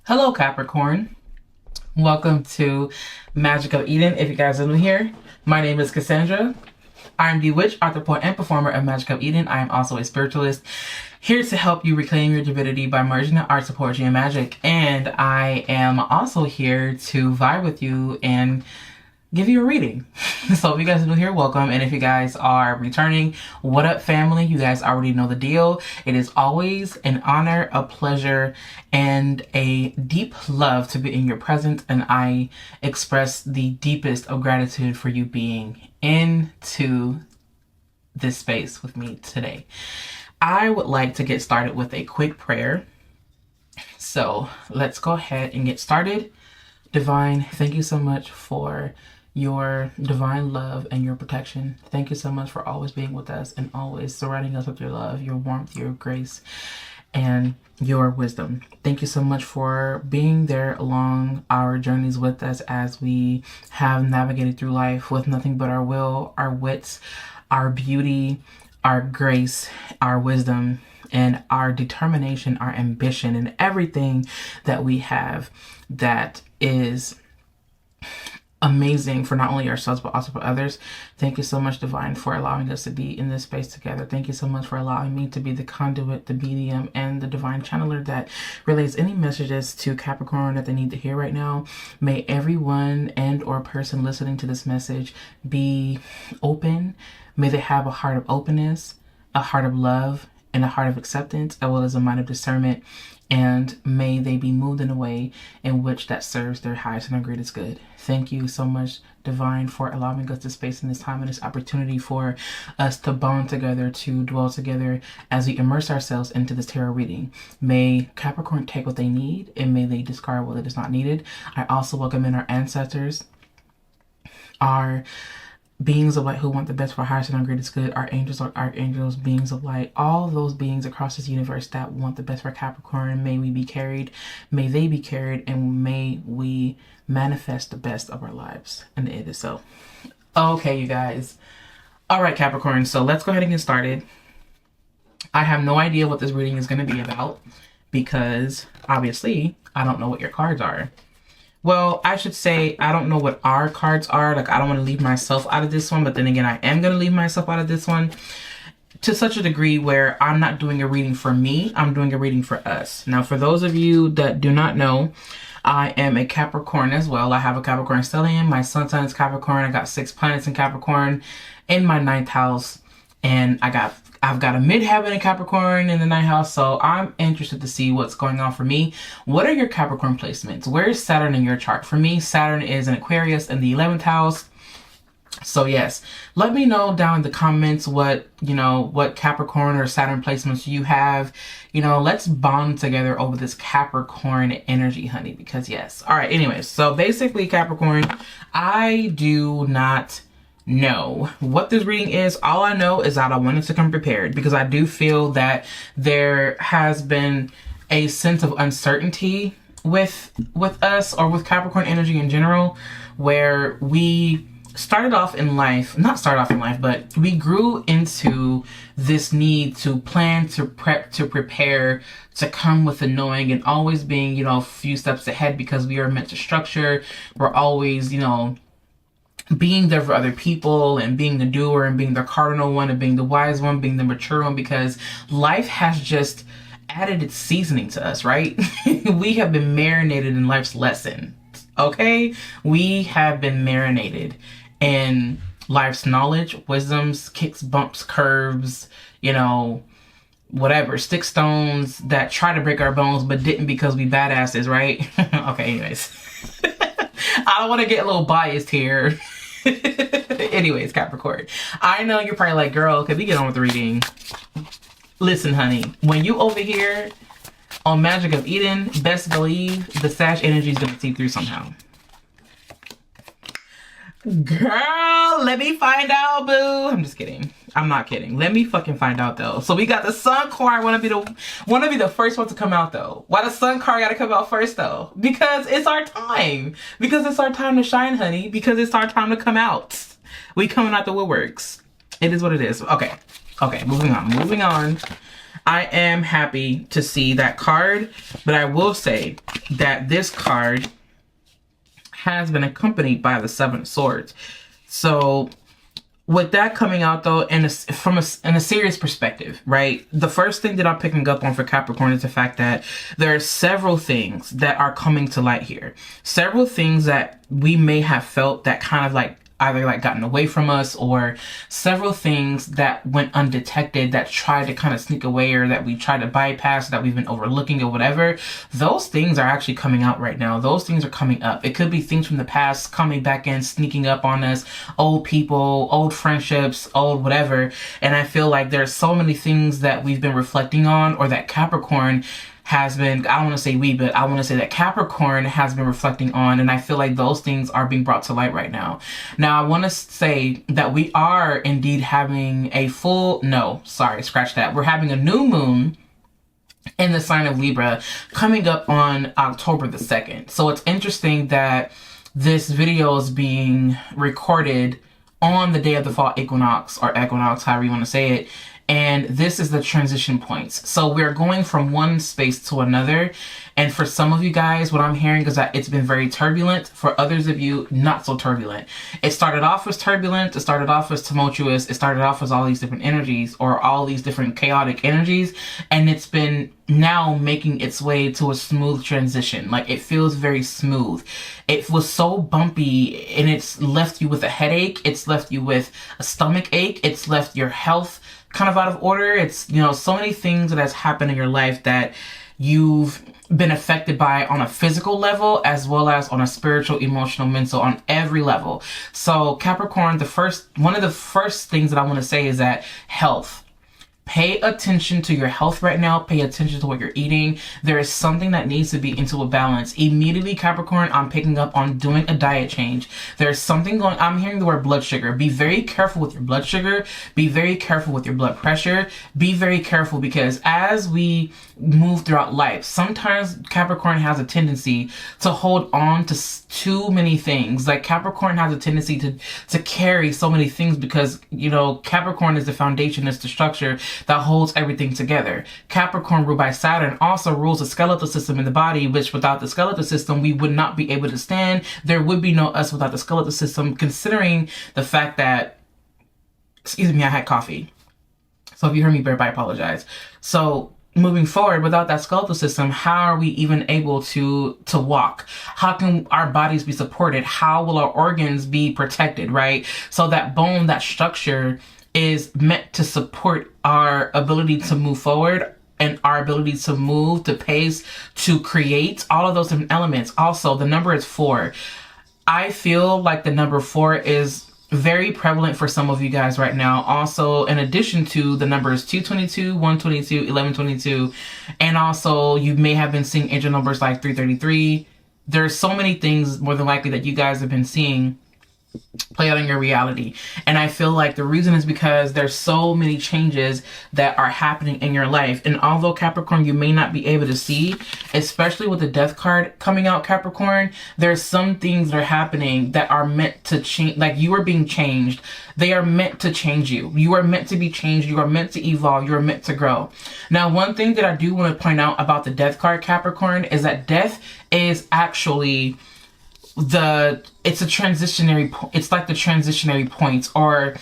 Hello, Capricorn. Welcome to Magic of Eden. If you guys are new here, my name is Cassandra. I am the witch, author, poet, and performer of Magic of Eden. I am also a spiritualist, here to help you reclaim your divinity by merging the arts of poetry and magic. And I am also here to vibe with you and give you a reading. So if you guys are new here, welcome. And if you guys are returning, what up, family? You guys already know the deal. It is always an honor, a pleasure, and a deep love to be in your presence. And I express the deepest of gratitude for you being into this space with me today. I would like to get started with a quick prayer. So let's go ahead and get started. Divine, thank you so much for your divine love and your protection. Thank you so much for always being with us and always surrounding us with your love, your warmth, your grace, and your wisdom. Thank you so much for being there along our journeys with us as we have navigated through life with nothing but our will, our wits, our beauty, our grace, our wisdom, and our determination, our ambition, and everything that we have that is amazing for not only ourselves but also for others. Thank you so much, Divine, for allowing us to be in this space together. Thank you so much for allowing me to be the conduit, the medium, and the divine channeler that relays any messages to Capricorn that they need to hear right now. May everyone and or person listening to this message be open. May they have a heart of openness, a heart of love, and a heart of acceptance, as well as a mind of discernment. And may they be moved in a way in which that serves their highest and their greatest good. Thank you so much, Divine, for allowing us this space and this time and this opportunity for us to bond together, to dwell together as we immerse ourselves into this tarot reading. May Capricorn take what they need and may they discard what is not needed. I also welcome in our ancestors, our beings of light who want the best for our highest and our greatest good, our angels, our archangels, beings of light, all those beings across this universe that want the best for Capricorn. May we be carried, may they be carried, and may we manifest the best of our lives. And it is so. Okay, you guys. All right, Capricorn. So let's go ahead and get started. I have no idea what this reading is going to be about because obviously I don't know what your cards are. Well, I should say, I don't know what our cards are. Like, I don't want to leave myself out of this one, but then again, I am going to leave myself out of this one to such a degree where I'm not doing a reading for me. I'm doing a reading for us. Now, for those of you that do not know, I am a Capricorn as well. I have a Capricorn stellium. My sun sign is Capricorn. I got 6 planets in Capricorn in my 9th house. And I've got a midheaven in Capricorn in the 9th house, so I'm interested to see what's going on for me. What are your Capricorn placements? Where is Saturn in your chart? For me, Saturn is in Aquarius in the 11th house. So yes, let me know down in the comments what Capricorn or Saturn placements you have. Let's bond together over this Capricorn energy, honey, because yes. All right, anyways, so basically, Capricorn, I do not know what this reading is. All I know is that I wanted to come prepared because I do feel that there has been a sense of uncertainty with us, or with Capricorn energy in general, where we but we grew into this need to plan, to prep, to prepare, to come with the knowing, and always being, a few steps ahead because we are meant to structure. We're always, being there for other people and being the doer and being the cardinal one and being the wise one, being the mature one, because life has just added its seasoning to us, right? We have been marinated in life's lesson, okay? We have been marinated in life's knowledge, wisdoms, kicks, bumps, curves, whatever, stick stones that try to break our bones but didn't because we badasses, right? Okay, anyways. I don't want to get a little biased here. Anyways, Capricorn, I know you're probably like, girl, can we get on with the reading? Listen, honey, when you over here on Magic of Eden, best believe the Sag energy is going to see through somehow. Girl, let me find out, boo. I'm just kidding. I'm not kidding. Let me fucking find out, though. So we got the Sun card. Want to be the first one to come out, though. Why the Sun card got to come out first, though? Because it's our time. Because it's our time to shine, honey. Because it's our time to come out. We coming out the woodworks. It is what it is. Okay. Okay, moving on. I am happy to see that card, but I will say that this card has been accompanied by the Seven of Swords. So with that coming out though, in a serious perspective, right? The first thing that I'm picking up on for Capricorn is the fact that there are several things that are coming to light here. Several things that we may have felt that kind of like either like gotten away from us, or several things that went undetected that tried to kind of sneak away, or that we tried to bypass, that we've been overlooking or whatever. Those things are actually coming out right now. Those things are coming up. It could be things from the past coming back in, sneaking up on us, old people, old friendships, old whatever. And I feel like there's so many things that we've been reflecting on, or that Capricorn has been, I don't want to say we, but I want to say that Capricorn has been reflecting on, and I feel like those things are being brought to light right now. Now, I want to say that we are indeed having a we're having a new moon in the sign of Libra coming up on October the 2nd. So it's interesting that this video is being recorded on the day of the fall equinox, or equinox, however you want to say it. And this is the transition points. So we're going from one space to another. And for some of you guys, what I'm hearing is that it's been very turbulent. For others of you, not so turbulent. It started off as turbulent. It started off as tumultuous. It started off as all these different energies, or all these different chaotic energies. And it's been now making its way to a smooth transition. Like, it feels very smooth. It was so bumpy, and it's left you with a headache. It's left you with a stomach ache. It's left your health kind of out of order. It's, so many things that has happened in your life that you've been affected by on a physical level, as well as on a spiritual, emotional, mental, on every level. So Capricorn, one of the first things that I want to say is that health. Pay attention to your health right now. Pay attention to what you're eating. There is something that needs to be into a balance. Immediately, Capricorn, I'm picking up on doing a diet change. There's something I'm hearing the word blood sugar. Be very careful with your blood sugar. Be very careful with your blood pressure. Be very careful, because as we move throughout life, sometimes Capricorn has a tendency to hold on to too many things. Like, Capricorn has a tendency to carry so many things, because, Capricorn is the foundation, it's the structure that holds everything together. Capricorn, ruled by Saturn, also rules the skeletal system in the body, which without the skeletal system, we would not be able to stand. There would be no us without the skeletal system, considering the fact that, excuse me, I had coffee. So if you heard me burp, I apologize. So moving forward, without that skeletal system, how are we even able to walk? How can our bodies be supported? How will our organs be protected, right? So that bone, that structure, is meant to support our ability to move forward, and our ability to move, to pace, to create, all of those different elements. Also, the number is 4. I feel like the number 4 is very prevalent for some of you guys right now. Also, in addition to the numbers 222, 122, 1122, and also you may have been seeing angel numbers like 333. There's so many things, more than likely, that you guys have been seeing play out in your reality. And I feel like the reason is because there's so many changes that are happening in your life. And although, Capricorn, you may not be able to see, especially with the Death card coming out, Capricorn, there's some things that are happening that are meant to change. Like, you are being changed. They are meant to change you. You are meant to be changed. You are meant to evolve. You are meant to grow. Now, one thing that I do want to point out about the Death card, Capricorn, is that Death is actually it's a transitionary, it's like the transitionary point, or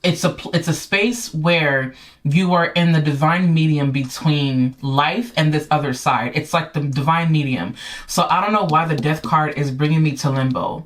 it's a space where you are in the divine medium between life and this other side. It's like the divine medium. So I don't know why the Death card is bringing me to limbo.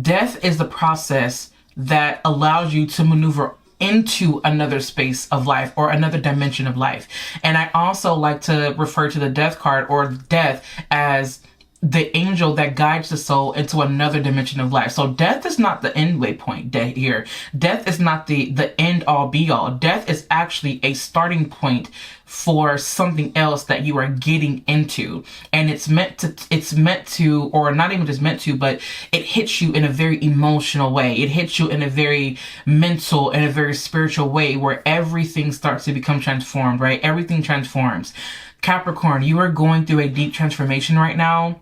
Death is the process that allows you to maneuver into another space of life, or another dimension of life. And I also like to refer to the Death card, or death, as the angel that guides the soul into another dimension of life. So death is not the end way point here. Death is not the end all be all. Death is actually a starting point for something else that you are getting into. And it's meant to, or not even just meant to, but it hits you in a very emotional way. It hits you in a very mental and a very spiritual way, where everything starts to become transformed, right? Everything transforms. Capricorn, you are going through a deep transformation right now.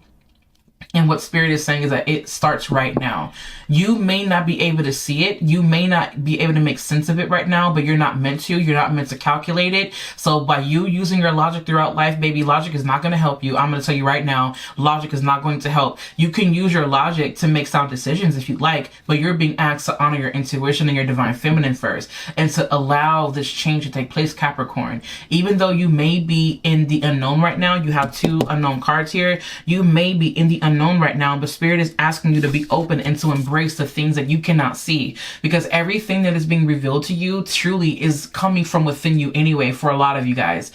And what Spirit is saying is that it starts right now. You may not be able to see it. You may not be able to make sense of it right now, but you're not meant to. You're not meant to calculate it. So by you using your logic throughout life, baby, logic is not going to help you. I'm going to tell you right now, logic is not going to help. You can use your logic to make sound decisions if you like, but you're being asked to honor your intuition and your divine feminine first, and to allow this change to take place, Capricorn. Even though you may be in the unknown right now, you have 2 unknown cards here. You may be in the unknown right now, but Spirit is asking you to be open and to embrace the things that you cannot see, because everything that is being revealed to you truly is coming from within you anyway. For a lot of you guys,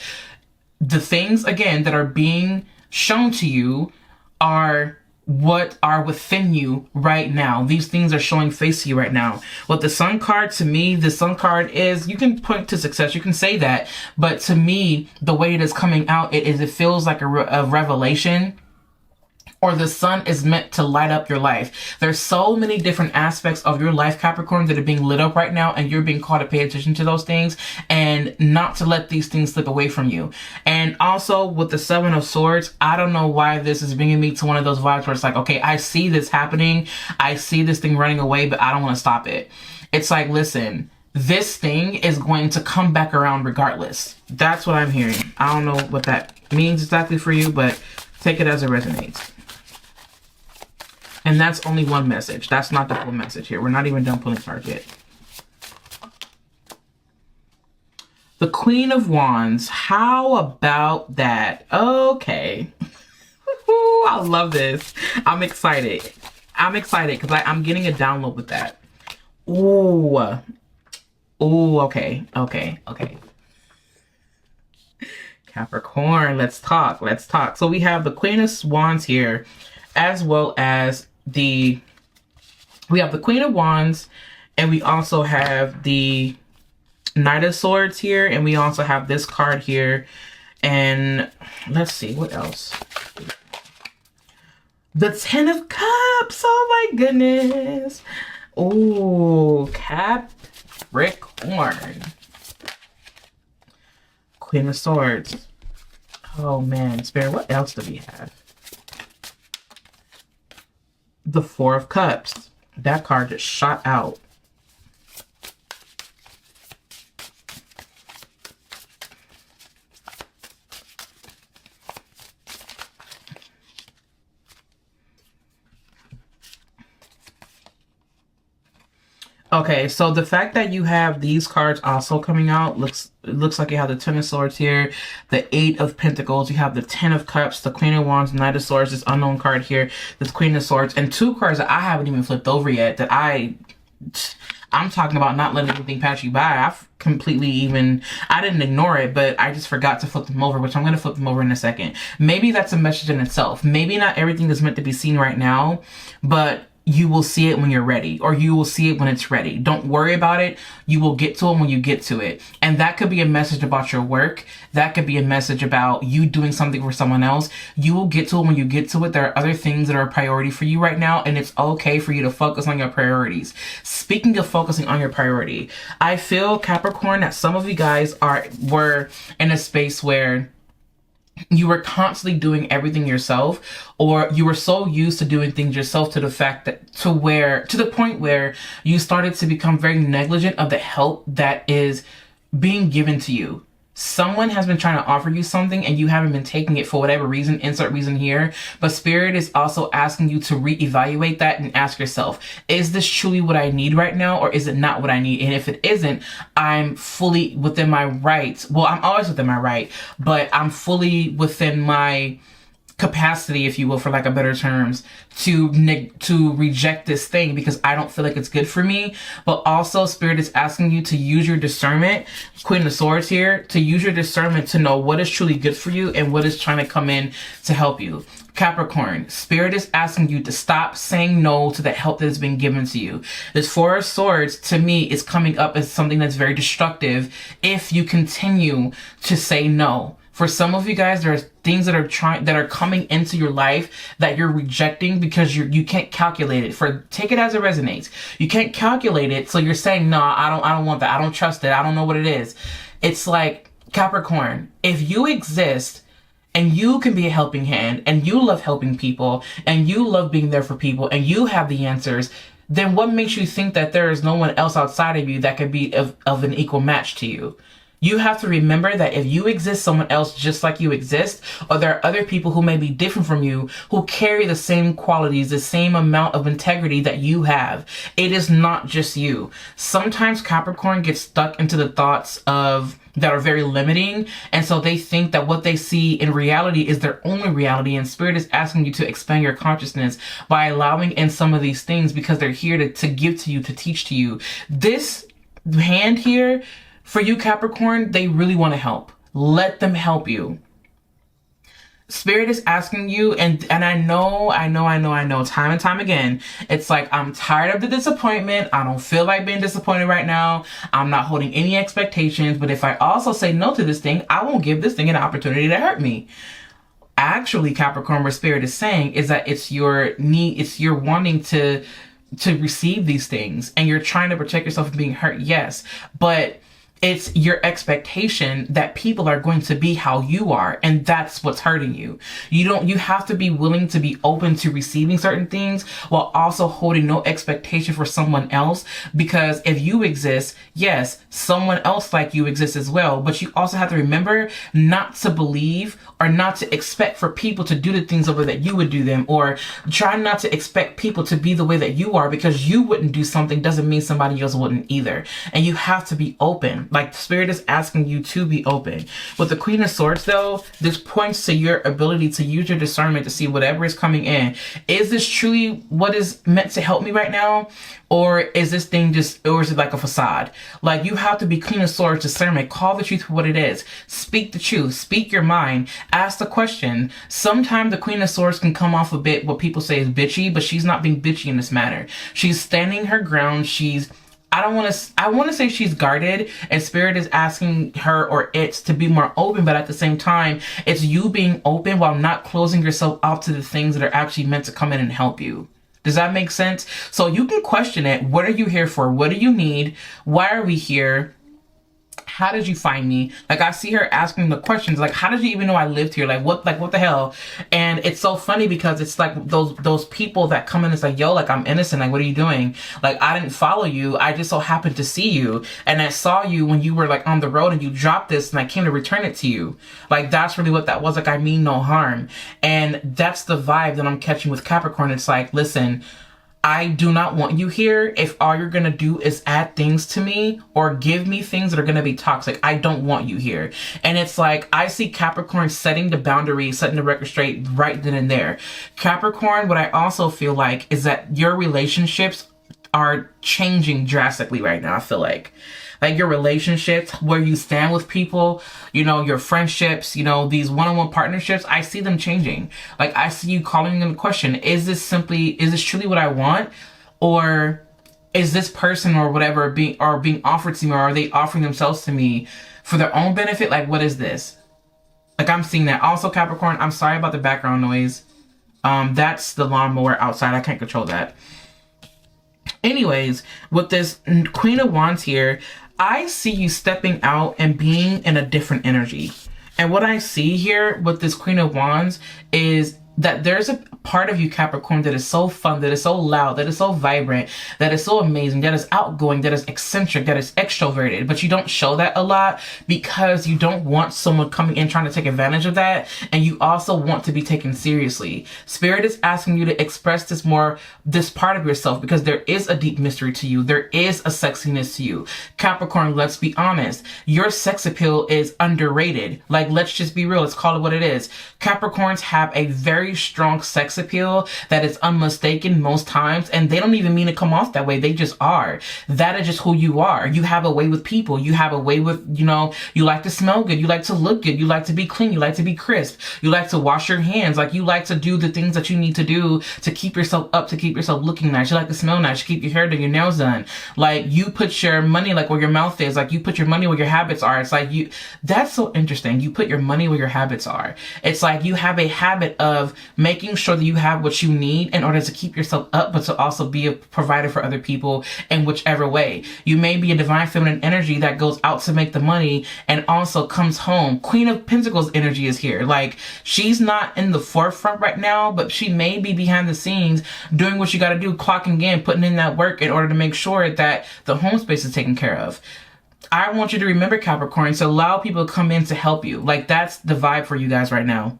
the things again that are being shown to you are what are within you right now. These things are showing face to you right now. What the Sun card, to me, the Sun card is, you can point to success, you can say that, but to me, the way it is coming out, it feels like a revelation, or the sun is meant to light up your life. There's so many different aspects of your life, Capricorn, that are being lit up right now, and you're being called to pay attention to those things and not to let these things slip away from you. And also with the 7 of Swords, I don't know why this is bringing me to one of those vibes where it's like, okay, I see this happening. I see this thing running away, but I don't want to stop it. It's like, listen, this thing is going to come back around regardless. That's what I'm hearing. I don't know what that means exactly for you, but take it as it resonates. And that's only one message. That's not the full message here. We're not even done pulling cards yet. The Queen of Wands. How about that? Okay. I love this. I'm excited. I'm excited because I'm getting a download with that. Ooh. Ooh, okay. Okay. Okay. Capricorn, let's talk. Let's talk. So we have the Queen of Wands here, as well as we have the Queen of Wands, and we also have the Knight of Swords here, and we also have this card here. And let's see what else. The 10 of Cups. Oh my goodness. Oh, Capricorn. Queen of Swords. Oh man, Spirit, what else do we have? The 4 of Cups. That card just shot out. Okay, so the fact that you have these cards also coming out looks like you have the 10 of Swords here, the 8 of Pentacles, you have the 10 of Cups, the Queen of Wands, Knight of Swords, this unknown card here, this Queen of Swords, and 2 cards that I haven't even flipped over yet that I'm talking about not letting anything pass you by. I've completely I didn't ignore it, but I just forgot to flip them over, which I'm going to flip them over in a second. Maybe that's a message in itself. Maybe not everything is meant to be seen right now, but you will see it when you're ready, or you will see it when it's ready. Don't worry about it. You will get to it when you get to it. And that could be a message about your work. That could be a message about you doing something for someone else. You will get to it when you get to it. There are other things that are a priority for you right now, and it's okay for you to focus on your priorities. Speaking of focusing on your priority, I feel, Capricorn, that some of you guys were in a space where you were constantly doing everything yourself, or you were so used to doing things yourself to the point where you started to become very negligent of the help that is being given to you. Someone has been trying to offer you something and you haven't been taking it for whatever reason, insert reason here. But Spirit is also asking you to reevaluate that and ask yourself, is this truly what I need right now, or is it not what I need? And if it isn't, I'm fully within my rights. Well, I'm always within my right, but I'm fully within my capacity, if you will, for lack of better terms, to reject this thing because I don't feel like it's good for me. But also Spirit is asking you to use your discernment, Queen of Swords here, to use your discernment to know what is truly good for you and what is trying to come in to help you. Capricorn, Spirit is asking you to stop saying no to the help that has been given to you. This 4 of Swords, to me, is coming up as something that's very destructive if you continue to say no. For some of you guys, there are things that are coming into your life that you're rejecting because you can't calculate it. Take it as it resonates. You can't calculate it, so you're saying, no, I don't want that. I don't trust it. I don't know what it is. It's like, Capricorn, if you exist and you can be a helping hand, and you love helping people, and you love being there for people, and you have the answers, then what makes you think that there is no one else outside of you that could be of an equal match to you? You have to remember that if you exist, someone else just like you exist, or there are other people who may be different from you, who carry the same qualities, the same amount of integrity that you have. It is not just you. Sometimes Capricorn gets stuck into the thoughts that are very limiting, and so they think that what they see in reality is their only reality, and Spirit is asking you to expand your consciousness by allowing in some of these things, because they're here to give to you, to teach to you. This hand here, for you Capricorn, they really want to help. Let them help you. Spirit is asking you, and I know, time and time again, it's like, I'm tired of the disappointment. I don't feel like being disappointed right now. I'm not holding any expectations, but if I also say no to this thing, I won't give this thing an opportunity to hurt me. Actually, Capricorn, what Spirit is saying is that it's your need, it's your wanting to receive these things, and you're trying to protect yourself from being hurt, yes, but it's your expectation that people are going to be how you are, and that's what's hurting you. You have to be willing to be open to receiving certain things while also holding no expectation for someone else, because if you exist, yes, someone else like you exists as well, but you also have to remember not to believe or not to expect for people to do the things the way that you would do them, or try not to expect people to be the way that you are. Because you wouldn't do something doesn't mean somebody else wouldn't either. And you have to be open. Like, Spirit is asking you to be open. With the Queen of Swords though, this points to your ability to use your discernment to see whatever is coming in. Is this truly what is meant to help me right now? Or is this thing or is it like a facade? Like, you have to be Queen of Swords discernment. Call the truth for what it is. Speak the truth. Speak your mind. Ask the question. Sometimes the Queen of Swords can come off a bit what people say is bitchy, but she's not being bitchy in this matter. She's standing her ground. I want to say she's guarded, and Spirit is asking her or it to be more open, but at the same time, it's you being open while not closing yourself off to the things that are actually meant to come in and help you. Does that make sense? So you can question it. What are you here for? What do you need? Why are we here? How did you find me? Like, I see her asking the questions, like, how did you even know I lived here? Like what the hell? And it's so funny because it's like those people that come in, it's like, yo, like, I'm innocent. Like, what are you doing? Like, I didn't follow you. I just so happened to see you. And I saw you when you were like on the road and you dropped this, and I came to return it to you. Like, that's really what that was. Like, I mean no harm. And that's the vibe that I'm catching with Capricorn. It's like, listen, I do not want you here if all you're going to do is add things to me or give me things that are going to be toxic. I don't want you here. And it's like, I see Capricorn setting the boundary, setting the record straight right then and there. Capricorn, what I also feel like is that your relationships are changing drastically right now, I feel like your relationships, where you stand with people, your friendships, these one-on-one partnerships, I see them changing. Like, I see you calling into question, is this truly what I want? Or is this person or whatever being offered to me, or are they offering themselves to me for their own benefit? Like, what is this? Like, I'm seeing that. Also, Capricorn, I'm sorry about the background noise. That's the lawnmower outside. I can't control that. Anyways, with this Queen of Wands here, I see you stepping out and being in a different energy. And what I see here with this Queen of Wands is that there's a part of you, Capricorn, that is so fun, that is so loud, that is so vibrant, that is so amazing, that is outgoing, that is eccentric, that is extroverted. But you don't show that a lot because you don't want someone coming in trying to take advantage of that. And you also want to be taken seriously. Spirit is asking you to express this part of yourself, because there is a deep mystery to you. There is a sexiness to you. Capricorn, let's be honest. Your sex appeal is underrated. Like, let's just be real. Let's call it what it is. Capricorns have a very strong sex appeal that is unmistaken most times, and they don't even mean to come off that way. They just are. That is just who you are. You have a way with people. You have a way with, you like to smell good. You like to look good. You like to be clean. You like to be crisp. You like to wash your hands. Like, you like to do the things that you need to do to keep yourself up, to keep yourself looking nice. You like to smell nice. You keep your hair done, your nails done. Like, you put your money like where your mouth is. Like, you put your money where your habits are. It's like that's so interesting. You put your money where your habits are. It's like you have a habit of making sure that that you have what you need in order to keep yourself up, but to also be a provider for other people in whichever way. You may be a divine feminine energy that goes out to make the money and also comes home. Queen of Pentacles energy is here. Like, she's not in the forefront right now, but she may be behind the scenes doing what you got to do, clocking in, putting in that work in order to make sure that the home space is taken care of. I want you to remember, Capricorn, to allow people to come in to help you. Like, that's the vibe for you guys right now.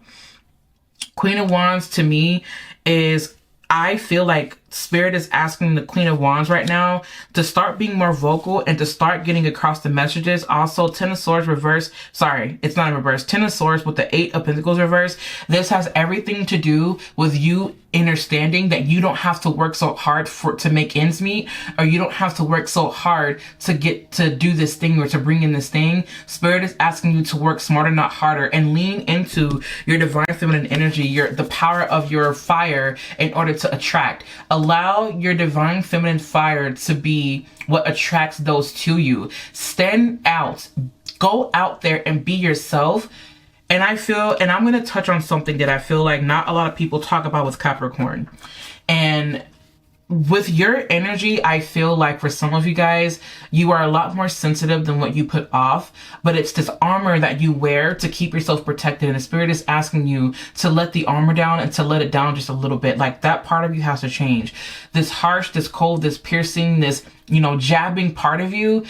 Queen of Wands to me is, I feel like Spirit is asking the Queen of Wands right now to start being more vocal and to start getting across the messages. Also, Ten of Swords reverse. Sorry, it's not in reverse. Ten of Swords with the Eight of Pentacles reverse. This has everything to do with you understanding that you don't have to work so hard to make ends meet, or you don't have to work so hard to get to do this thing or to bring in this thing. Spirit is asking you to work smarter, not harder, and lean into your divine feminine energy, the power of your fire in order to attract. Allow your divine feminine fire to be what attracts those to you. Stand out. Go out there and be yourself. And I feel, and I'm going to touch on something that I feel like not a lot of people talk about with Capricorn. And with your energy, I feel like for some of you guys, you are a lot more sensitive than what you put off, but it's this armor that you wear to keep yourself protected. And the Spirit is asking you to let the armor down and to let it down just a little bit. Like, that part of you has to change. This harsh, this cold, this piercing, this, jabbing part of you,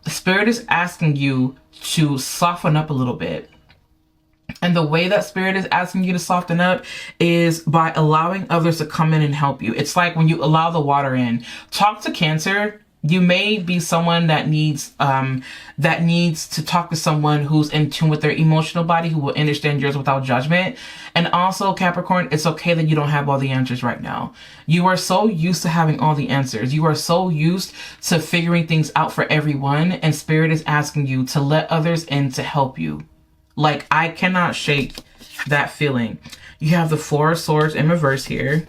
the Spirit is asking you to soften up a little bit. And the way that Spirit is asking you to soften up is by allowing others to come in and help you. It's like when you allow the water in. Talk to Cancer. You may be someone that needs to talk to someone who's in tune with their emotional body, who will understand yours without judgment. And also, Capricorn, it's okay that you don't have all the answers right now. You are so used to having all the answers. You are so used to figuring things out for everyone. And Spirit is asking you to let others in to help you. Like, I cannot shake that feeling. You have the Four of Swords in reverse here.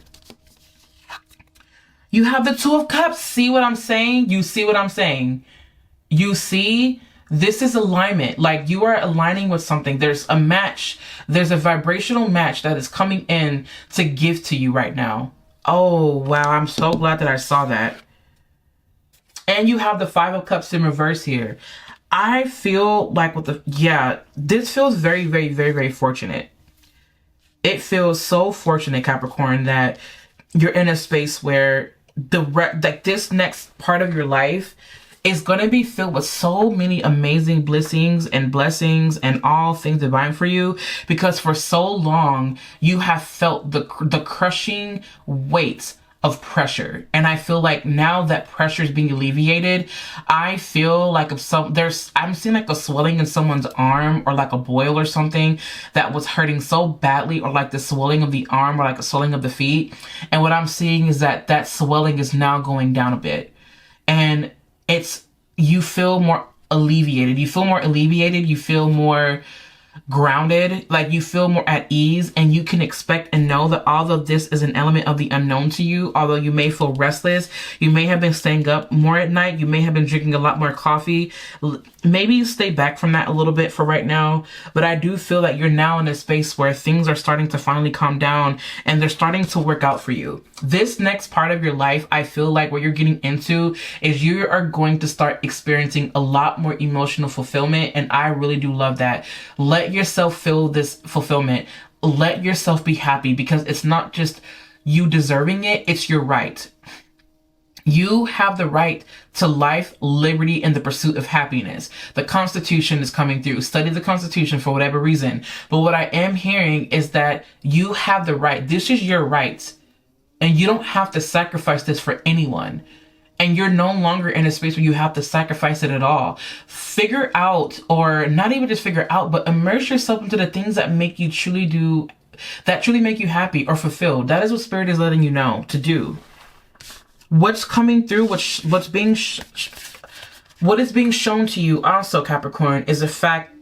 You have the Two of Cups. See what I'm saying? You see what I'm saying? You see? This is alignment. Like, you are aligning with something. There's a match. There's a vibrational match that is coming in to give to you right now. Oh, wow. I'm so glad that I saw that. And you have the Five of Cups in reverse here. I feel like this feels very, very, very, very fortunate. It feels so fortunate, Capricorn, that you're in a space where this next part of your life is going to be filled with so many amazing blessings and all things divine for you, because for so long you have felt the crushing weight of pressure. And I feel like now that pressure is being alleviated, I feel like I'm seeing like a swelling in someone's arm, or like a boil or something that was hurting so badly, or like the swelling of the arm, or like a swelling of the feet. And what I'm seeing is that swelling is now going down a bit. And you feel more alleviated. You feel more grounded, like you feel more at ease, and you can expect and know that all of this is an element of the unknown to you. Although you may feel restless, you may have been staying up more at night, you may have been drinking a lot more coffee. Maybe you stay back from that a little bit for right now, but I do feel that you're now in a space where things are starting to finally calm down and they're starting to work out for you. This next part of your life, I feel like what you're getting into is you are going to start experiencing a lot more emotional fulfillment, and I really do love that. Let yourself feel this fulfillment. Let yourself be happy, because it's not just you deserving it, it's your right. You have the right to life, liberty, and the pursuit of happiness. The Constitution is coming through. Study the Constitution for whatever reason. But what I am hearing is that you have the right. This is your right. And you don't have to sacrifice this for anyone. And you're no longer in a space where you have to sacrifice it at all. Figure out, or not even just figure out, but immerse yourself into the things that make you that truly make you happy or fulfilled. That is what Spirit is letting you know to do. What's coming through, what is being shown to you also, Capricorn, is a fact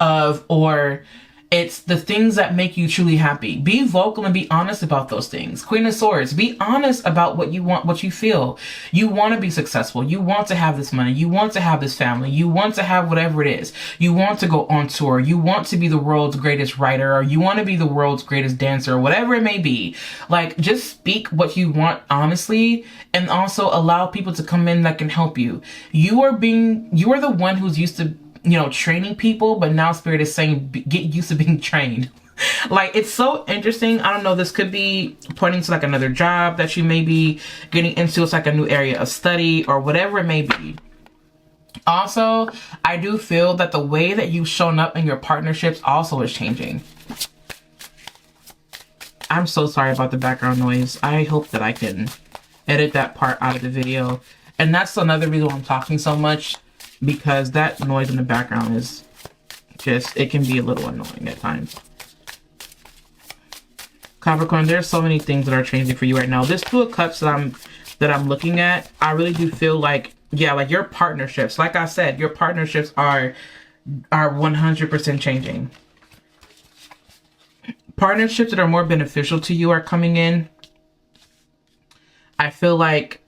of, or It's the things that make you truly happy. Be vocal and be honest about those things. Queen of Swords, be honest about what you want, what you feel. You want to be successful. You want to have this money. You want to have this family. You want to have whatever it is. You want to go on tour. You want to be the world's greatest writer, or you want to be the world's greatest dancer, or whatever it may be. Like, just speak what you want honestly, and also allow people to come in that can help you. You are the one who's used to, training people, but now Spirit is saying, get used to being trained. Like, it's so interesting. I don't know, this could be pointing to like another job that you may be getting into. It's like a new area of study or whatever it may be. Also, I do feel that the way that you've shown up in your partnerships also is changing. I'm so sorry about the background noise. I hope that I can edit that part out of the video. And that's another reason why I'm talking so much, because that noise in the background is just, it can be a little annoying at times. Capricorn, there's so many things that are changing for you right now. This Two of Cups that I'm looking at, I really do feel like, yeah, like your partnerships, like I said, your partnerships are 100% changing. Partnerships that are more beneficial to you are coming in. I feel like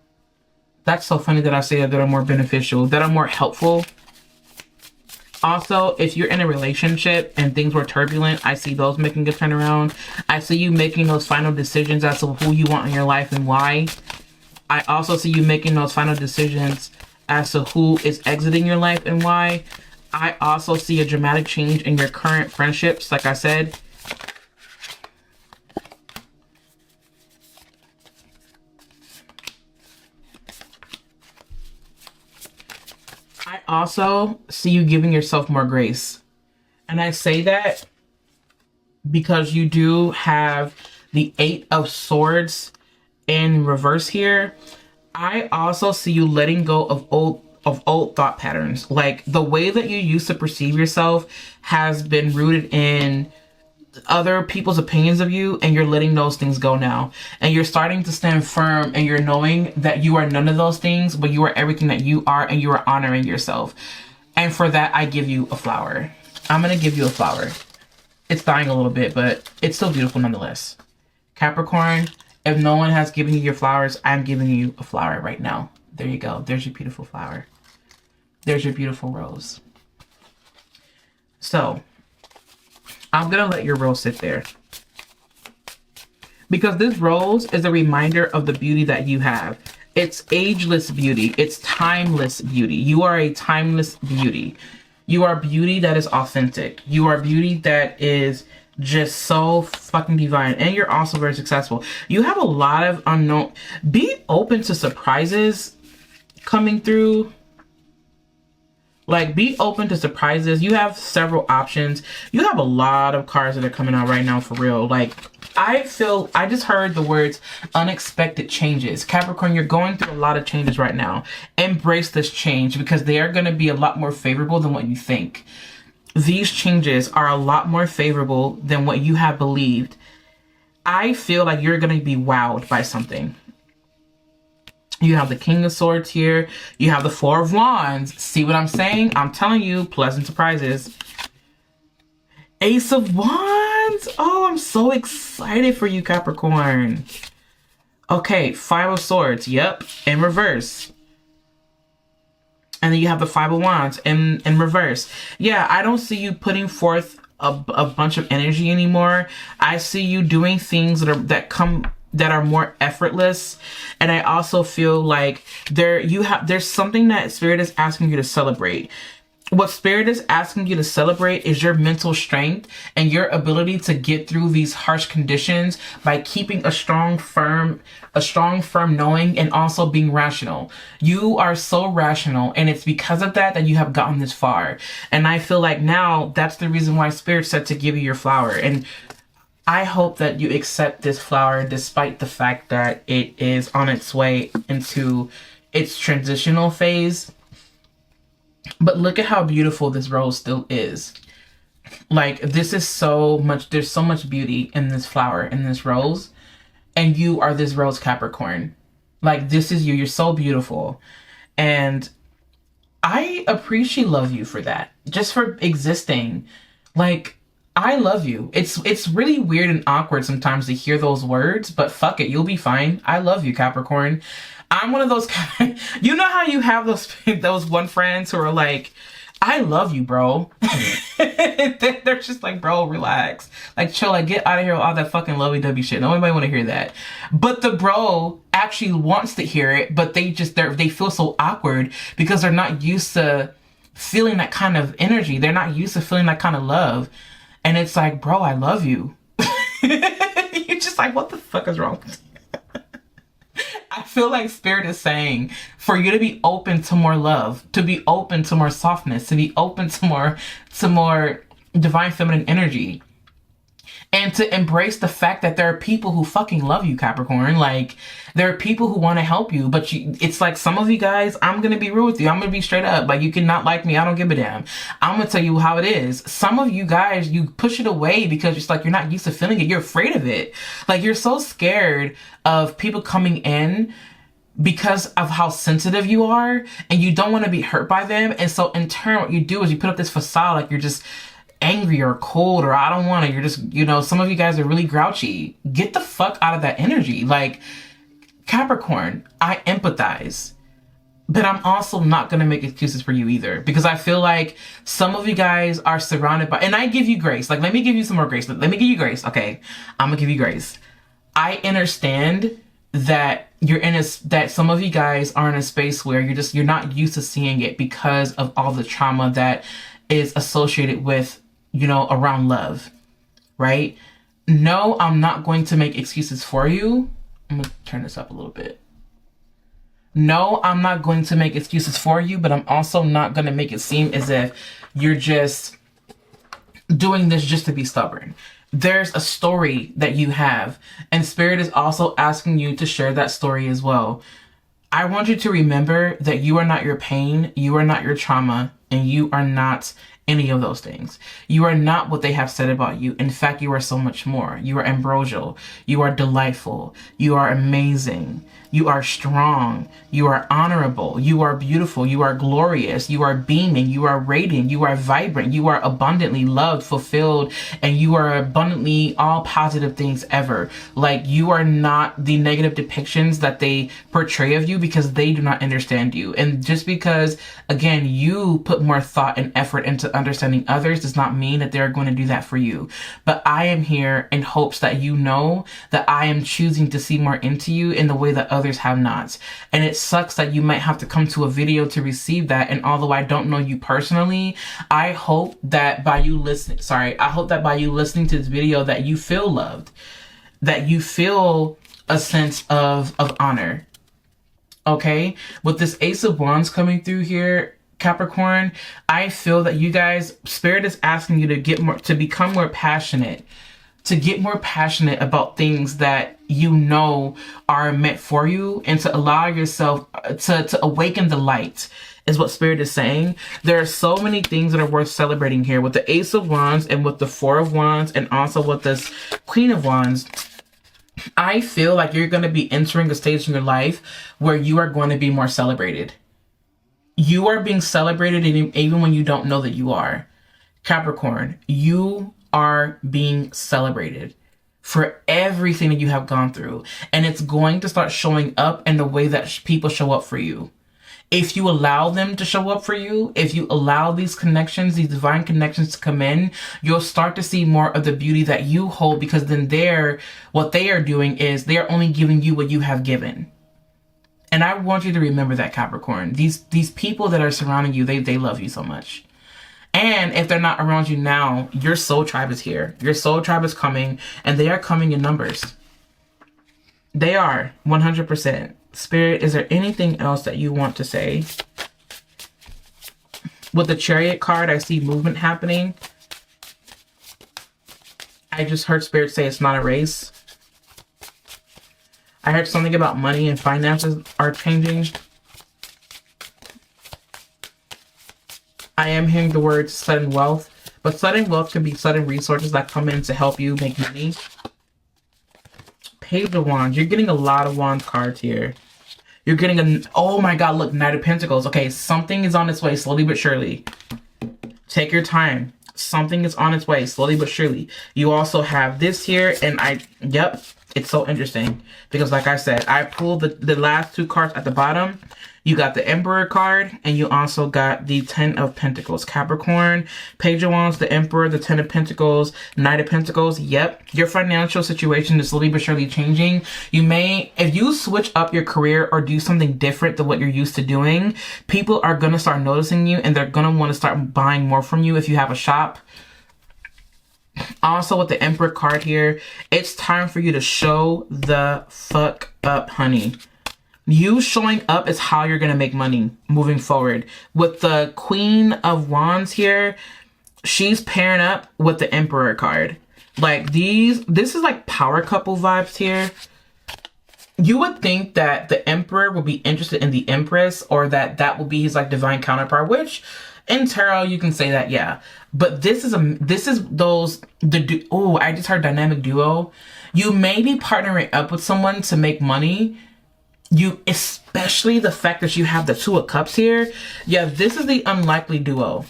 that's so funny that I say that are more beneficial, that are more helpful. Also, if you're in a relationship and things were turbulent, I see those making a turnaround. I see you making those final decisions as to who you want in your life and why. I also see you making those final decisions as to who is exiting your life and why. I also see a dramatic change in your current friendships, like I said. I also see you giving yourself more grace. And I say that because you do have the Eight of Swords in reverse here. I also see you letting go of old thought patterns. Like, the way that you used to perceive yourself has been rooted in other people's opinions of you, and you're letting those things go now. And you're starting to stand firm, and you're knowing that you are none of those things, but you are everything that you are, and you are honoring yourself. And for that, I give you a flower. I'm going to give you a flower. It's dying a little bit, but it's still beautiful nonetheless. Capricorn, if no one has given you your flowers, I'm giving you a flower right now. There you go. There's your beautiful flower. There's your beautiful rose. So, I'm going to let your rose sit there, because this rose is a reminder of the beauty that you have. It's ageless beauty. It's timeless beauty. You are a timeless beauty. You are beauty that is authentic. You are beauty that is just so fucking divine. And you're also very successful. You have a lot of unknown. Be open to surprises coming through. Like, be open to surprises. You have several options. You have a lot of cards that are coming out right now, for real. Like, I just heard the words unexpected changes. Capricorn, you're going through a lot of changes right now. Embrace this change, because they are going to be a lot more favorable than what you think. These changes are a lot more favorable than what you have believed. I feel like you're going to be wowed by something. You have the King of Swords here. You have the Four of Wands. See what I'm saying? I'm telling you, pleasant surprises. Ace of Wands. Oh, I'm so excited for you, Capricorn. Okay, Five of Swords. Yep, in reverse. And then you have the Five of Wands in reverse. Yeah, I don't see you putting forth a bunch of energy anymore. I see you doing things that are more effortless. And I also feel like there's something that Spirit is asking you to celebrate. What Spirit is asking you to celebrate is your mental strength and your ability to get through these harsh conditions by keeping a strong, firm knowing, and also being rational. You are so rational, and it's because of that you have gotten this far. And I feel like now that's the reason why Spirit said to give you your flower. And I hope that you accept this flower despite the fact that it is on its way into its transitional phase. But look at how beautiful this rose still is. Like, this is so much, there's so much beauty in this flower, in this rose. And you are this rose, Capricorn. Like, this is you. You're so beautiful. And I appreciate, love you for that. Just for existing. Like, I love you. It's really weird and awkward sometimes to hear those words, but fuck it, you'll be fine. I love you, Capricorn. I'm one of those you know how you have those one friends who are like, I love you, bro. They're just like, bro, relax. Like, chill, like, get out of here with all that fucking lovey-dovey shit. Nobody want to hear that. But the bro actually wants to hear it, but they feel so awkward because they're not used to feeling that kind of energy. They're not used to feeling that kind of love. And it's like, bro, I love you. You're just like, what the fuck is wrong with you? I feel like Spirit is saying for you to be open to more love, to be open to more softness, to be open to more divine feminine energy. And to embrace the fact that there are people who fucking love you, Capricorn. Like, there are people who want to help you, but it's like some of you guys, I'm going to be real with you. I'm going to be straight up. Like, you cannot like me. I don't give a damn. I'm going to tell you how it is. Some of you guys, you push it away because it's like you're not used to feeling it. You're afraid of it. Like, you're so scared of people coming in because of how sensitive you are, and you don't want to be hurt by them. And so in turn, what you do is you put up this facade like you're just angry or cold or I don't want to. You're just, some of you guys are really grouchy. Get the fuck out of that energy. Like, Capricorn, I empathize, but I'm also not going to make excuses for you either, because I feel like some of you guys are surrounded by, and I give you grace. Like, let me give you some more grace. Let me give you grace. Okay. I'm going to give you grace. I understand that that some of you guys are in a space where you're not used to seeing it because of all the trauma that is associated with, around love, right? No, I'm not going to make excuses for you. I'm going to turn this up a little bit. No, I'm not going to make excuses for you, but I'm also not going to make it seem as if you're just doing this just to be stubborn. There's a story that you have, and Spirit is also asking you to share that story as well. I want you to remember that you are not your pain, you are not your trauma, and you are not any of those things. You are not what they have said about you. In fact, you are so much more. You are ambrosial. You are delightful. You are amazing. You are strong. You are honorable. You are beautiful. You are glorious. You are beaming. You are radiant. You are vibrant. You are abundantly loved, fulfilled, and you are abundantly all positive things ever. Like, you are not the negative depictions that they portray of you, because they do not understand you. And just because, again, you put more thought and effort into understanding others does not mean that they're going to do that for you. But I am here in hopes that you know that I am choosing to see more into you in the way that others have not. And it sucks that you might have to come to a video to receive that. And although I don't know you personally, I hope that by you listening to this video that you feel loved, that you feel a sense of honor. Okay? With this Ace of Wands coming through here, Capricorn, I feel that you guys, Spirit is asking you to become more passionate, to get more passionate about things that you know are meant for you, and to allow yourself to awaken the light, is what Spirit is saying. There are so many things that are worth celebrating here with the Ace of Wands and with the Four of Wands and also with this Queen of Wands. I feel like you're going to be entering a stage in your life where you are going to be more celebrated. You are being celebrated even when you don't know that you are. Capricorn, you are being celebrated for everything that you have gone through. And it's going to start showing up in the way that people show up for you. If you allow them to show up for you, if you allow these connections, these divine connections to come in, you'll start to see more of the beauty that you hold, because then what they are doing is they are only giving you what you have given. And I want you to remember that, Capricorn. These people that are surrounding you, they love you so much. And if they're not around you now, your soul tribe is here. Your soul tribe is coming, and they are coming in numbers. They are 100%. Spirit, is there anything else that you want to say? With the Chariot card, I see movement happening. I just heard Spirit say it's not a race. I heard something about money and finances are changing. I am hearing the word sudden wealth, but sudden wealth can be sudden resources that come in to help you make money. Page of Wands. You're getting a lot of Wands cards here. You're getting oh my God, look, Knight of Pentacles. Okay, something is on its way, slowly but surely. Take your time. Something is on its way, slowly but surely. You also have this here, and yep, it's so interesting because like I said, I pulled the last two cards at the bottom. You got the Emperor card, and you also got the Ten of Pentacles. Capricorn, Page of Wands, the Emperor, the Ten of Pentacles, Knight of Pentacles. Yep, your financial situation is slowly but surely changing. You may, if you switch up your career or do something different than what you're used to doing, people are going to start noticing you, and they're going to want to start buying more from you if you have a shop. Also, with the Emperor card here, it's time for you to show the fuck up, honey. You showing up is how you're going to make money moving forward. With the Queen of Wands here, she's pairing up with the Emperor card. Like this is like power couple vibes here. You would think that the Emperor would be interested in the Empress, or that will be his like divine counterpart, which in tarot you can say that, yeah. But I just heard dynamic duo. You may be partnering up with someone to make money. Especially the fact that you have the Two of Cups here. Yeah, this is the unlikely duo.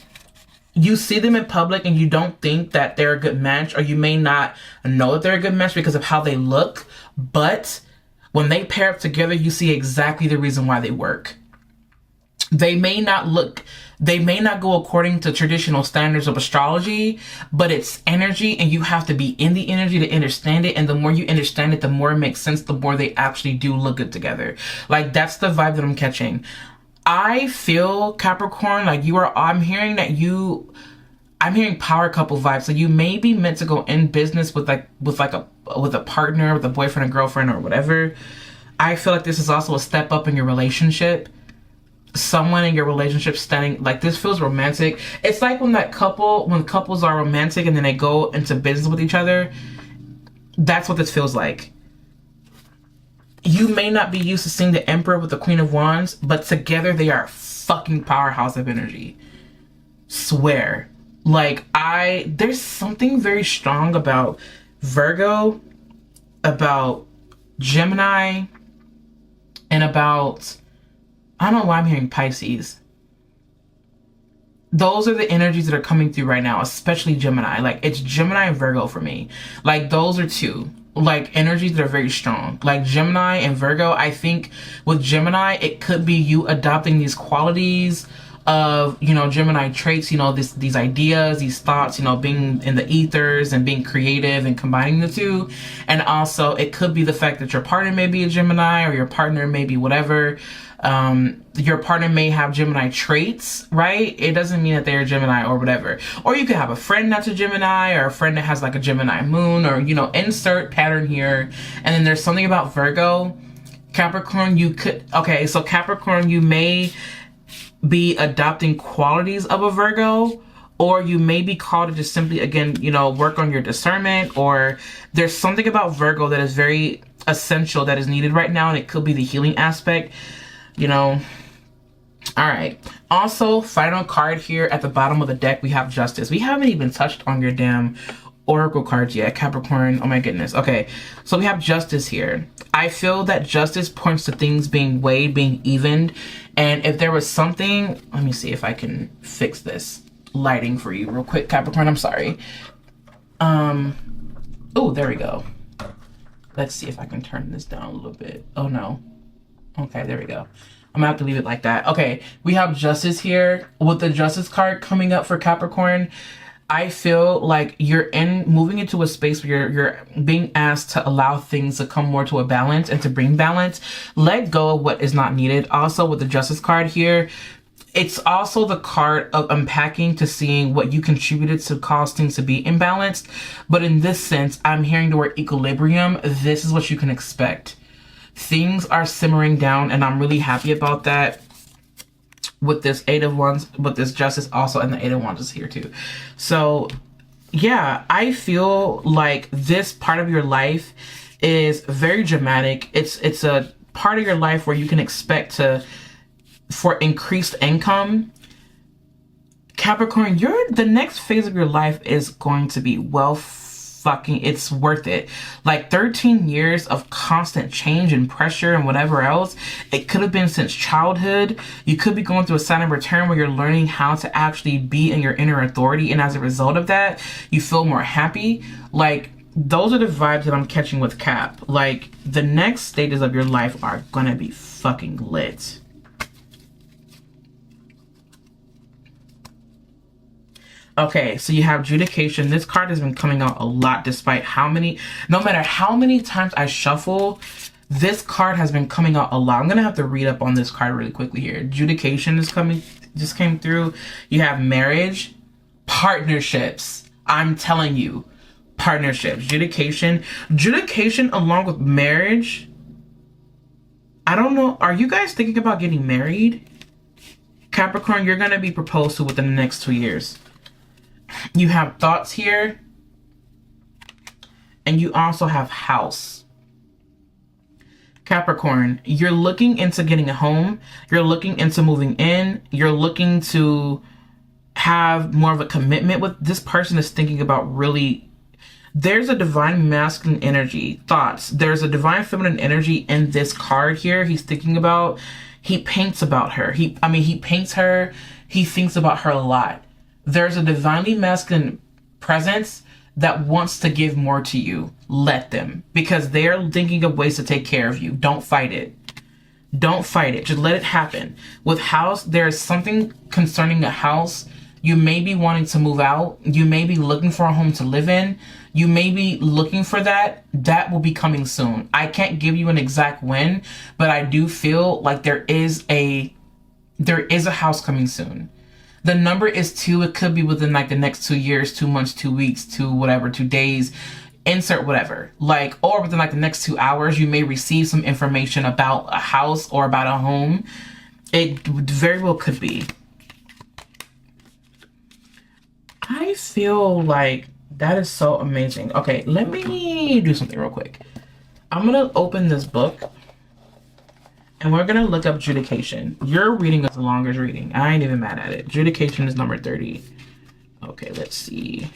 You see them in public and you don't think that they're a good match, or you may not know that they're a good match because of how they look. But when they pair up together, you see exactly the reason why they work. They may not go according to traditional standards of astrology, but it's energy, and you have to be in the energy to understand it. And the more you understand it, the more it makes sense, the more they actually do look good together. Like, that's the vibe that I'm catching. I feel, Capricorn, like I'm hearing power couple vibes. So you may be meant to go in business with a partner, with a boyfriend and girlfriend or whatever. I feel like this is also a step up in your relationship. Someone in your relationship standing, like, this feels romantic. It's like when couples are romantic and then they go into business with each other. That's what this feels like. You may not be used to seeing the Emperor with the Queen of Wands, but together they are a fucking powerhouse of energy. Swear. Like, there's something very strong about Virgo, about Gemini, and about, I don't know why I'm hearing Pisces. Those are the energies that are coming through right now, especially Gemini. Like, it's Gemini and Virgo for me. Like, those are two, like, energies that are very strong. Like, Gemini and Virgo, I think with Gemini, it could be you adopting these qualities of, Gemini traits, these ideas, these thoughts, being in the ethers and being creative and combining the two. And also, it could be the fact that your partner may be a Gemini, or your partner may be whatever. Your partner may have Gemini traits, right? It doesn't mean that they're a Gemini or whatever. Or you could have a friend that's a Gemini, or a friend that has like a Gemini moon, or, insert pattern here. And then there's something about Virgo. Capricorn, so Capricorn, you may be adopting qualities of a Virgo, or you may be called to just simply, again, work on your discernment, or there's something about Virgo that is very essential that is needed right now, and it could be the healing aspect. All right. Also, final card here at the bottom of the deck, we have Justice. We haven't even touched on your damn Oracle cards yet, Capricorn. Oh my goodness. Okay, so we have Justice here. I feel that Justice points to things being weighed, being evened. And if there was something, let me see if I can fix this lighting for you real quick, Capricorn. I'm sorry. Oh, there we go. Let's see if I can turn this down a little bit. Oh no. Okay, there we go. I'm gonna have to leave it like that. Okay, we have Justice here. With the Justice card coming up for Capricorn, I feel like you're moving into a space where you're being asked to allow things to come more to a balance and to bring balance. Let go of what is not needed. Also, with the Justice card here, it's also the card of unpacking, to seeing what you contributed to cause things to be imbalanced. But in this sense, I'm hearing the word equilibrium. This is what you can expect. Things are simmering down, and I'm really happy about that. With this Eight of Wands, with this Justice also, and the Eight of Wands is here too. So yeah, I feel like this part of your life is very dramatic. It's a part of your life where you can expect for increased income. Capricorn, the next phase of your life is going to be wealth it's worth it. Like 13 years of constant change and pressure and whatever else. It could have been since childhood. You could be going through a sign of return where you're learning how to actually be in your inner authority. And as a result of that, you feel more happy. Like, those are the vibes that I'm catching with Cap. Like, the next stages of your life are gonna be fucking lit. Okay, so you have Judication. This card has been coming out a lot despite no matter how many times I shuffle, this card has been coming out a lot. I'm gonna have to read up on this card really quickly here. Judication just came through. You have Marriage, Partnerships. I'm telling you, partnerships. Judication along with Marriage. I don't know. Are you guys thinking about getting married? Capricorn, you're gonna be proposed to within the next 2 years. You have Thoughts here. And you also have House. Capricorn, you're looking into getting a home. You're looking into moving in. You're looking to have more of a commitment with this person. Is thinking about really, there's a divine masculine energy. Thoughts. There's a divine feminine energy in this card here. He's thinking about, he paints about her. He paints her. He thinks about her a lot. There's a divinely masculine presence that wants to give more to you. Let them, because they're thinking of ways to take care of you. Don't fight it. Don't fight it. Just let it happen. With House, there's something concerning a house. You may be wanting to move out. You may be looking for a home to live in. You may be looking for that. That will be coming soon. I can't give you an exact when, but I do feel like there is a house coming soon. The number is 2. It could be within like the next 2 years, 2 months, 2 weeks, 2 days, insert whatever. Like, or within like the next 2 hours, you may receive some information about a house or about a home. It very well could be. I feel like that is so amazing. Okay, let me do something real quick. I'm gonna open this book and we're gonna look up Judication. Your reading is the longest reading. I ain't even mad at it. Judication is number 30. Okay, let's see.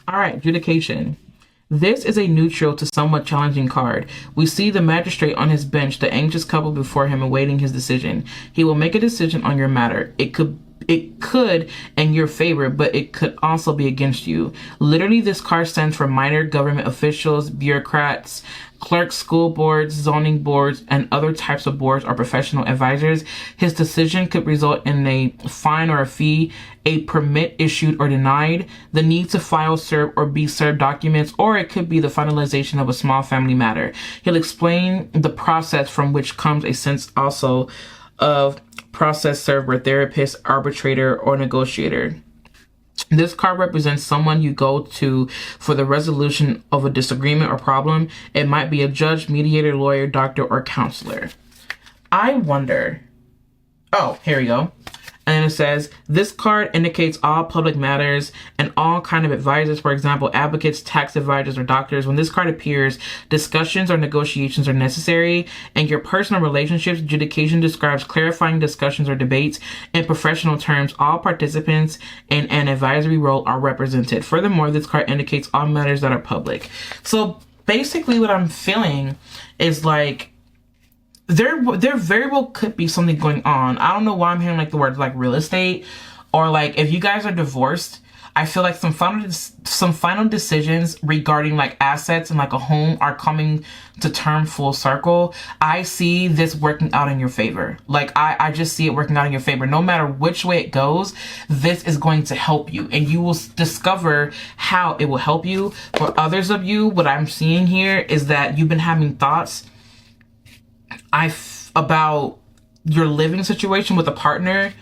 All right, Judication. This is a neutral to somewhat challenging card. We see the magistrate on his bench, the anxious couple before him awaiting his decision. He will make a decision on your matter. It could in your favor, but it could also be against you. Literally, this card stands for minor government officials, bureaucrats, clerks, school boards, zoning boards, and other types of boards or professional advisors. His decision could result in a fine or a fee, a permit issued or denied, the need to file, serve, or be served documents, or it could be the finalization of a small family matter. He'll explain the process from which comes a sense also of process server, therapist, arbitrator, or negotiator. This card represents someone you go to for the resolution of a disagreement or problem. It might be a judge, mediator, lawyer, doctor, or counselor. I wonder. Oh, here we go. And it says, this card indicates all public matters and all kind of advisors, for example, advocates, tax advisors, or doctors. When this card appears, discussions or negotiations are necessary. And your personal relationships, Judication describes clarifying discussions or debates. In professional terms, all participants in an advisory role are represented. Furthermore, this card indicates all matters that are public. So basically what I'm feeling is like, there very well could be something going on. I don't know why I'm hearing like the words like real estate, or like if you guys are divorced, I feel like some final decisions regarding like assets and like a home are coming to term full circle. I see this working out in your favor. Like I just see it working out in your favor. No matter which way it goes, this is going to help you, and you will discover how it will help you. For others of you, what I'm seeing here is that you've been having thoughts about your living situation with a partner.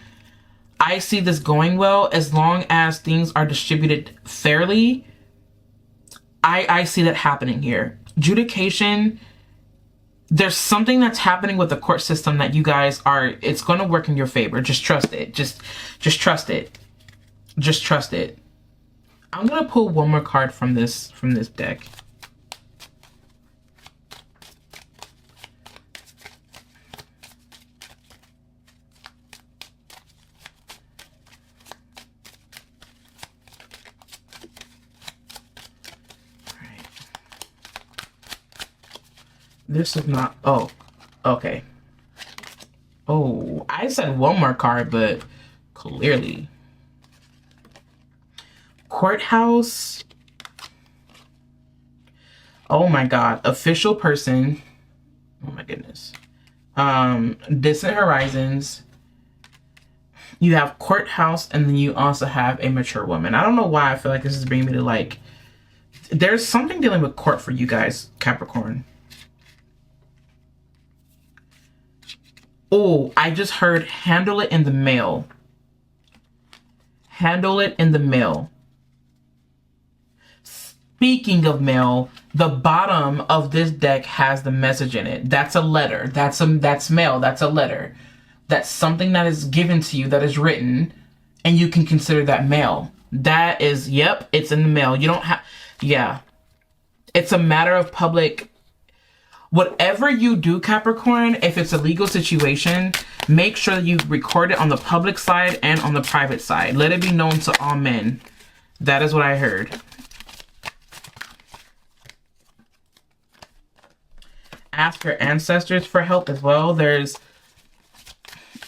I see this going well as long as things are distributed fairly. I see that happening here. Judication, there's something that's happening with the court system that you guys are, it's going to work in your favor. Just trust it. Just trust it. Just trust it. I'm going to pull one more card from this deck. This is not, oh, okay. Oh, I said one more card, but clearly. Courthouse. Oh my God. Official person. Oh my goodness. Distant Horizons. You have Courthouse, and then you also have a mature woman. I don't know why I feel like this is bringing me to like, there's something dealing with court for you guys, Capricorn. Oh, I just heard handle it in the mail. Handle it in the mail. Speaking of mail, the bottom of this deck has the message in it. That's a letter. That's mail. That's a letter. That's something that is given to you, that is written, and you can consider that mail. That is, yep, it's in the mail. You don't have, yeah. It's a matter of public. Whatever you do, Capricorn, if it's a legal situation, make sure that you record it on the public side and on the private side. Let it be known to all men. That is what I heard. Ask your ancestors for help as well. There's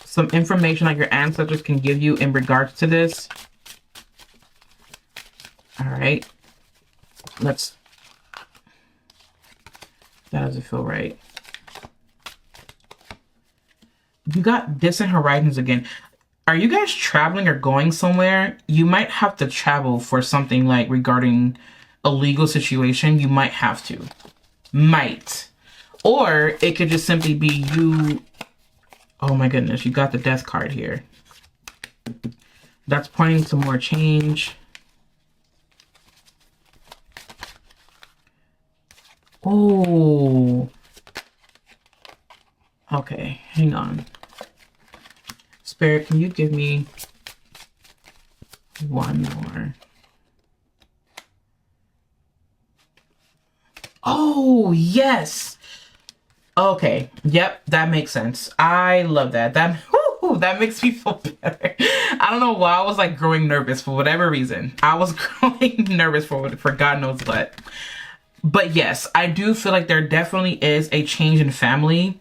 some information that your ancestors can give you in regards to this. All right. That doesn't feel right. You got Distant Horizons again. Are you guys traveling or going somewhere? You might have to travel for something like regarding a legal situation. You might have to. Might. Or it could just simply be you. Oh my goodness, you got the Death card here. That's pointing to more change. Oh. Okay, hang on. Spirit, can you give me one more? Oh, yes. Okay. Yep, that makes sense. I love that. That makes me feel better. I don't know why I was like growing nervous for whatever reason. I was growing nervous for God knows what. But yes, I do feel like there definitely is a change in family.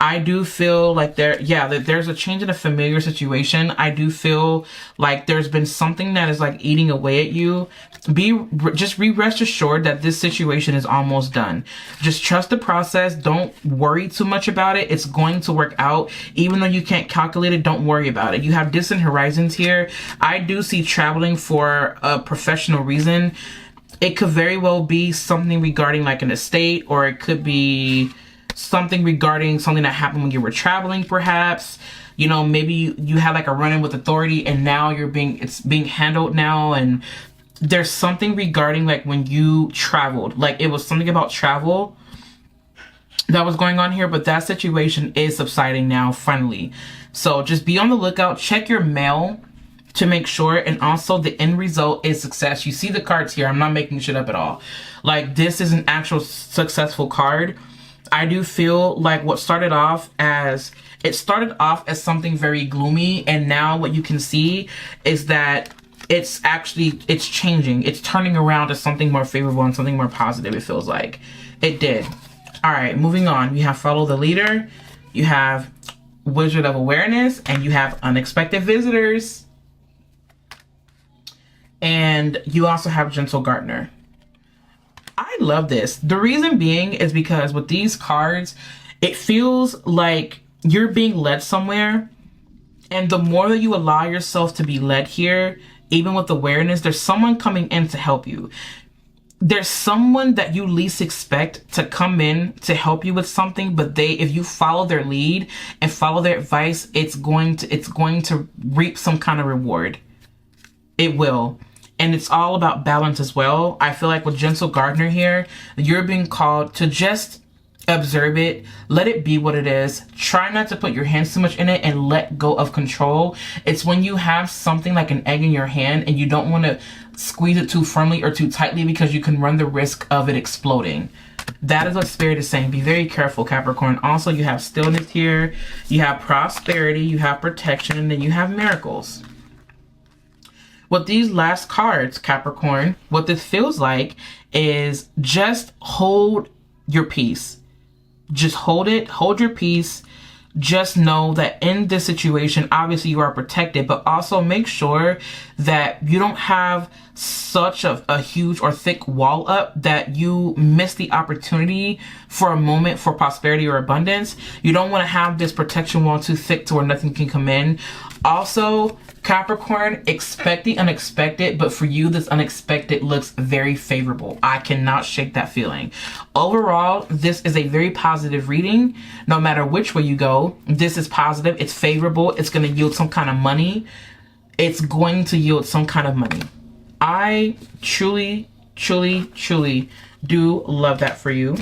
I do feel like there's a change in a familiar situation. I do feel like there's been something that is like eating away at you. Just rest assured that this situation is almost done. Just trust the process. Don't worry too much about it. It's going to work out. Even though you can't calculate it, don't worry about it. You have Distant Horizons here. I do see traveling for a professional reason. It could very well be something regarding like an estate, or it could be something regarding something that happened when you were traveling, perhaps. You know, maybe you had like a run-in with authority, and now it's being handled now, and there's something regarding like when you traveled. Like it was something about travel that was going on here, but that situation is subsiding now, finally. So just be on the lookout. Check your mail to make sure, and also the end result is success. You see the cards here. I'm not making shit up at all. Like this is an actual successful card. I do feel like what started off as something very gloomy, and now what you can see is that it's changing. It's turning around to something more favorable and something more positive, it feels like. It did. All right, moving on. You have Follow the Leader, you have Wizard of Awareness, and you have Unexpected Visitors. And you also have Gentle Gardener. I love this. The reason being is because with these cards, it feels like you're being led somewhere. And the more that you allow yourself to be led here, even with awareness, there's someone coming in to help you. There's someone that you least expect to come in to help you with something, but if you follow their lead and follow their advice, it's going to reap some kind of reward. It will. And it's all about balance as well. I feel like with Gentle Gardener here, you're being called to just observe it, let it be what it is. Try not to put your hands too much in it and let go of control. It's when you have something like an egg in your hand and you don't want to squeeze it too firmly or too tightly, because you can run the risk of it exploding. That is what Spirit is saying. Be very careful, Capricorn. Also, you have Stillness here, you have Prosperity, you have Protection, and then you have Miracles. With these last cards, Capricorn, what this feels like is just hold your peace. just hold it, hold your peace. Just know that in this situation, obviously you are protected, but also make sure that you don't have such a huge or thick wall up that you miss the opportunity for a moment for prosperity or abundance. You don't want to have this protection wall too thick to where nothing can come in. Also, Capricorn, expect the unexpected, but for you, this unexpected looks very favorable. I cannot shake that feeling. Overall, this is a very positive reading. No matter which way you go, this is positive. It's favorable. It's going to yield some kind of money. It's going to yield some kind of money. I truly, truly, truly do love that for you.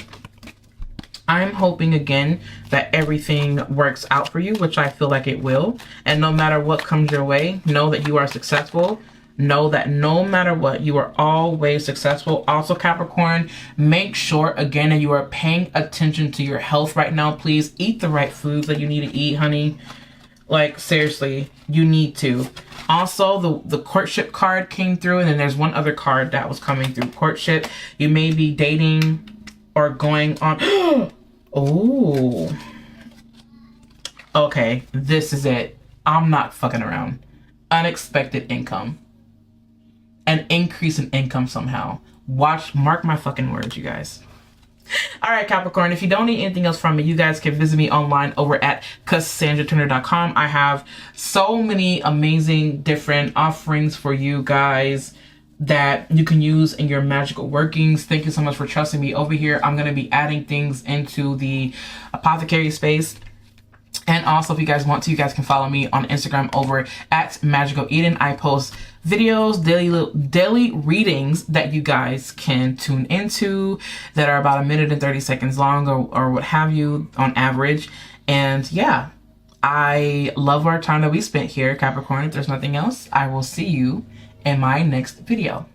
I'm hoping again that everything works out for you, which I feel like it will. And no matter what comes your way, know that you are successful. Know that no matter what, you are always successful. Also, Capricorn, make sure again that you are paying attention to your health right now. Please eat the right foods that you need to eat, honey. Like, seriously, you need to. Also, the courtship card came through, and then there's one other card that was coming through. Courtship. You may be dating or going on... Oh, okay, this is it. I'm not fucking around. Unexpected income. An increase in income somehow. Mark my fucking words, you guys. All right, Capricorn, if you don't need anything else from me, you guys can visit me online over at CassandraTurner.com. I have so many amazing different offerings for you guys that you can use in your magical workings. Thank you so much for trusting me over here. I'm going to be adding things into the Apothecary space. And also, if you guys want to, you guys can follow me on Instagram over at Magical Eden. I post videos, daily readings that you guys can tune into that are about 1 minute and 30 seconds long or what have you on average. And yeah, I love our time that we spent here, Capricorn. If there's nothing else, I will see you in my next video.